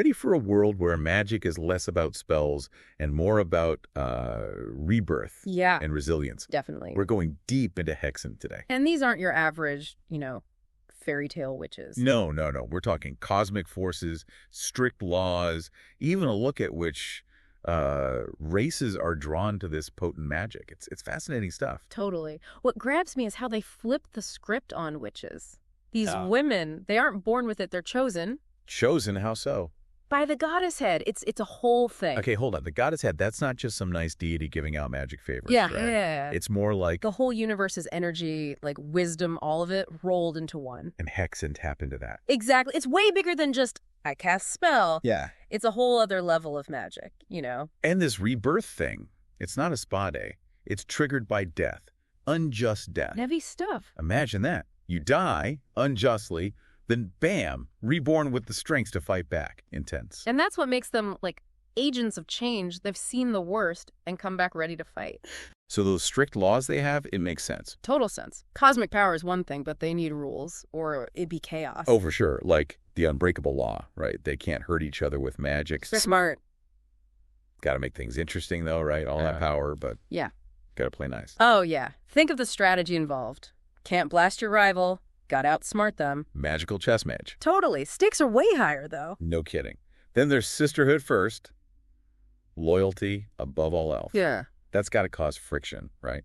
ready for a world where magic is less about spells and more about rebirth and resilience. Definitely. We're going deep into Hexen today. And these aren't your average, fairy tale witches. No. We're talking cosmic forces, strict laws, even a look at which races are drawn to this potent magic. It's fascinating stuff. Totally. What grabs me is how they flip the script on witches. These women, they aren't born with it, they're chosen. Chosen? How so? By the goddess head. It's a whole thing. Okay, hold on. The goddess head, that's not just some nice deity giving out magic favors, right? Yeah. It's more like... the whole universe's energy, like wisdom, all of it, rolled into one. And Hexen tap into that. Exactly. It's way bigger than just, I cast spell. Yeah. It's a whole other level of magic, And this rebirth thing, it's not a spa day. It's triggered by death. Unjust death. Heavy stuff. Imagine that. You die unjustly, then bam, reborn with the strength to fight back. Intense. And that's what makes them, like, agents of change. They've seen the worst and come back ready to fight. So those strict laws they have, it makes sense. Total sense. Cosmic power is one thing, but they need rules, or it'd be chaos. Oh, for sure. Like the unbreakable law, right? They can't hurt each other with magic. Smart. Got to make things interesting, though, right? All that power, but got to play nice. Oh, yeah. Think of the strategy involved. Can't blast your rival. Got to outsmart them. Magical chess match. Totally. Stakes are way higher, though. No kidding. Then there's sisterhood first. Loyalty above all else. Yeah. That's got to cause friction, right?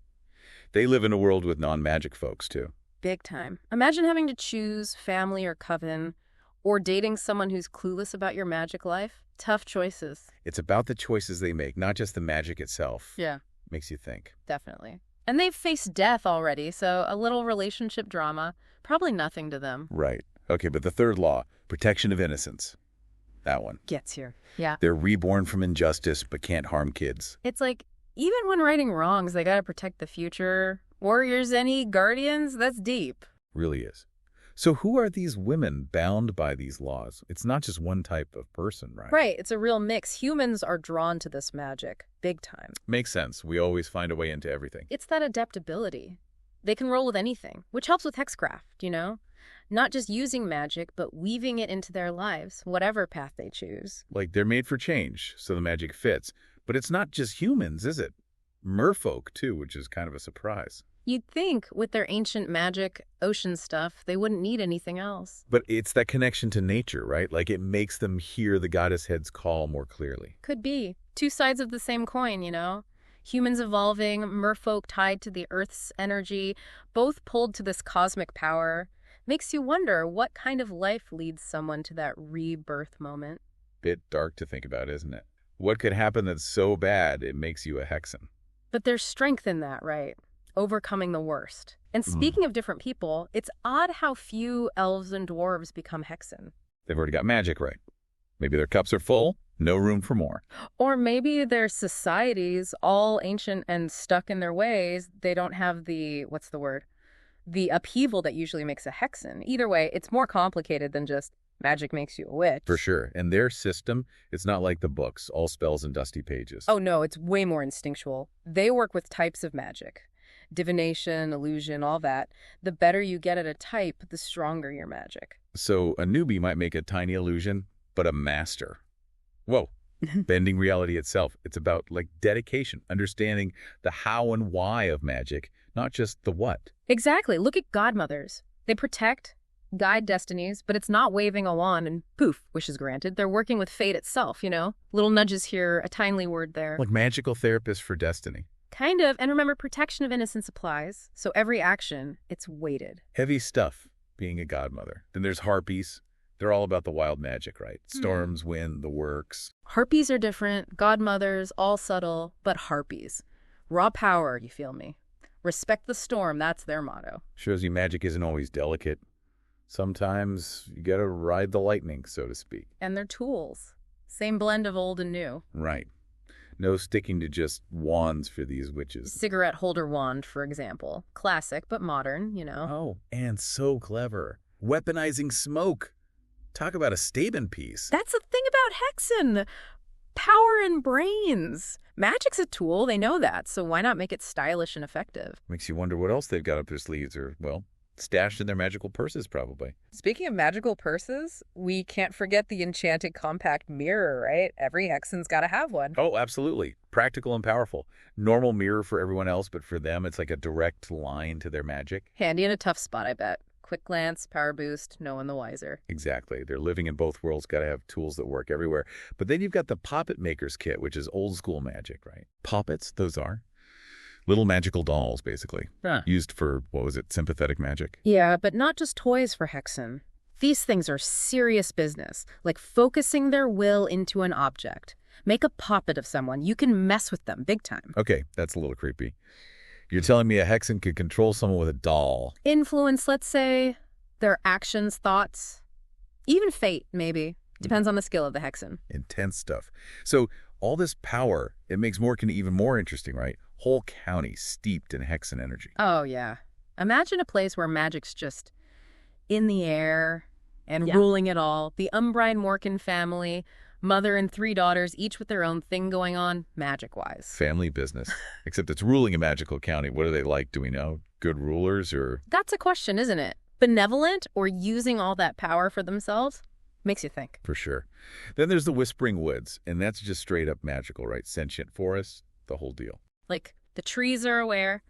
They live in a world with non-magic folks, too. Big time. Imagine having to choose family or coven, or dating someone who's clueless about your magic life. Tough choices. It's about the choices they make, not just the magic itself. Yeah. Makes you think. Definitely. And they've faced death already, so a little relationship drama, probably nothing to them. Right. Okay, but the third law, protection of innocence. That one. Gets here. Yeah. They're reborn from injustice, but can't harm kids. It's like, even when righting wrongs, they gotta protect the future. Warriors, any guardians? That's deep. Really is. So who are these women bound by these laws? It's not just one type of person, right? Right. It's a real mix. Humans are drawn to this magic. Big time. Makes sense. We always find a way into everything. It's that adaptability. They can roll with anything, which helps with hexcraft, Not just using magic, but weaving it into their lives, whatever path they choose. Like they're made for change, so the magic fits. But it's not just humans, is it? Merfolk, too, which is kind of a surprise. You'd think, with their ancient magic, ocean stuff, they wouldn't need anything else. But it's that connection to nature, right? Like it makes them hear the goddess head's call more clearly. Could be. Two sides of the same coin, Humans evolving, merfolk tied to the Earth's energy, both pulled to this cosmic power. Makes you wonder what kind of life leads someone to that rebirth moment. Bit dark to think about, isn't it? What could happen that's so bad it makes you a Hexen? But there's strength in that, right? Overcoming the worst. And speaking of different people, it's odd how few elves and dwarves become Hexen. They've already got magic, right? Maybe their cups are full, no room for more. Or maybe their societies, all ancient and stuck in their ways, they don't have the upheaval that usually makes a Hexen. Either way, it's more complicated than just magic makes you a witch. For sure. And their system, it's not like the books, all spells and dusty pages. Oh no, it's way more instinctual. They work with types of magic. Divination, illusion, all that. The better you get at a type, the stronger your magic. So a newbie might make a tiny illusion, but a master. Whoa. Bending reality itself. It's about dedication, understanding the how and why of magic, not just the what. Exactly. Look at godmothers. They protect, guide destinies, but it's not waving a wand and poof, wishes granted. They're working with fate itself, Little nudges here, a timely word there. Like magical therapists for destiny. Kind of. And remember, protection of innocence applies. So every action, it's weighted. Heavy stuff, being a godmother. Then there's harpies. They're all about the wild magic, right? Storms, wind, the works. Harpies are different. Godmothers, all subtle, but harpies. Raw power, you feel me? Respect the storm, that's their motto. Shows you magic isn't always delicate. Sometimes you gotta ride the lightning, so to speak. And they're tools. Same blend of old and new. Right. No sticking to just wands for these witches. Cigarette holder wand, for example. Classic, but modern, Oh, and so clever. Weaponizing smoke. Talk about a statement piece. That's the thing about Hexen. Power and brains. Magic's a tool, they know that, so why not make it stylish and effective? Makes you wonder what else they've got up their sleeves or, well, stashed in their magical purses, probably. Speaking of magical purses, we can't forget the enchanted compact mirror, right? Every Hexen's got to have one. Oh, absolutely. Practical and powerful. Normal mirror for everyone else, but for them, it's like a direct line to their magic. Handy in a tough spot, I bet. Quick glance, power boost, no one the wiser. Exactly. They're living in both worlds, got to have tools that work everywhere. But then you've got the Poppet Maker's Kit, which is old school magic, right? Poppets, those are. Little magical dolls, basically. Used for, what was it, sympathetic magic? Yeah, but not just toys for Hexen. These things are serious business, like focusing their will into an object. Make a puppet of someone. You can mess with them big time. Okay, that's a little creepy. You're telling me a Hexen could control someone with a doll? Influence, let's say, their actions, thoughts, even fate, maybe. Depends on the skill of the Hexen. Intense stuff. So all this power, it makes Morkan even more interesting, right? Whole county steeped in Hexen energy. Oh, yeah. Imagine a place where magic's just in the air and ruling it all. The Umbrine Morkan family, mother and 3 daughters, each with their own thing going on, magic-wise. Family business. Except it's ruling a magical county. What are they like? Do we know? Good rulers or? That's a question, isn't it? Benevolent or using all that power for themselves? Makes you think. For sure. Then there's the Whispering Woods, and that's just straight up magical, right? Sentient forests, the whole deal. Like, the trees are aware,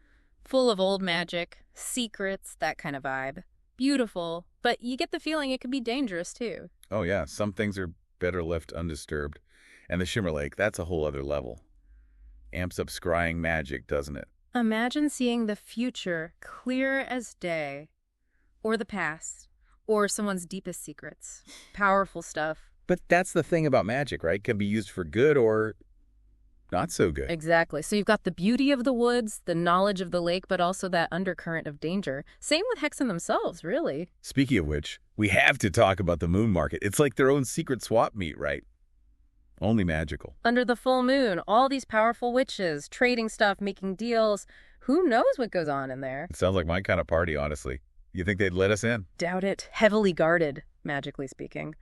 full of old magic, secrets, that kind of vibe. Beautiful, but you get the feeling it could be dangerous, too. Oh, yeah. Some things are better left undisturbed. And the Shimmer Lake, that's a whole other level. Amps up scrying magic, doesn't it? Imagine seeing the future clear as day, or the past, or someone's deepest secrets. Powerful stuff. But that's the thing about magic, right? Can be used for good or not so good. Exactly. So you've got the beauty of the woods, the knowledge of the lake, but also that undercurrent of danger. Same with Hexen themselves, really. Speaking of which, we have to talk about the moon market. It's like their own secret swap meet, right? Only magical. Under the full moon, all these powerful witches, trading stuff, making deals. Who knows what goes on in there? It sounds like my kind of party, honestly. You think they'd let us in? Doubt it. Heavily guarded, magically speaking.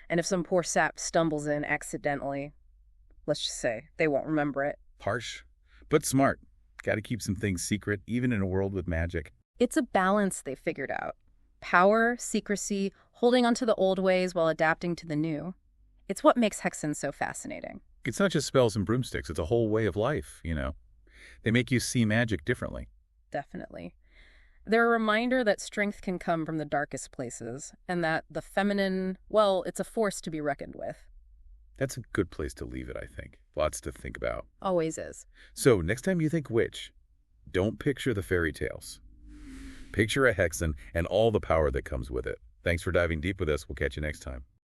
And if some poor sap stumbles in accidentally, let's just say they won't remember it. Harsh, but smart. Got to keep some things secret, even in a world with magic. It's a balance they figured out. Power, secrecy, holding onto the old ways while adapting to the new. It's what makes Hexen so fascinating. It's not just spells and broomsticks. It's a whole way of life, you know. They make you see magic differently. Definitely. They're a reminder that strength can come from the darkest places, and that the feminine, well, it's a force to be reckoned with. That's a good place to leave it, I think. Lots to think about. Always is. So, next time you think witch, don't picture the fairy tales. Picture a Hexen and all the power that comes with it. Thanks for diving deep with us. We'll catch you next time.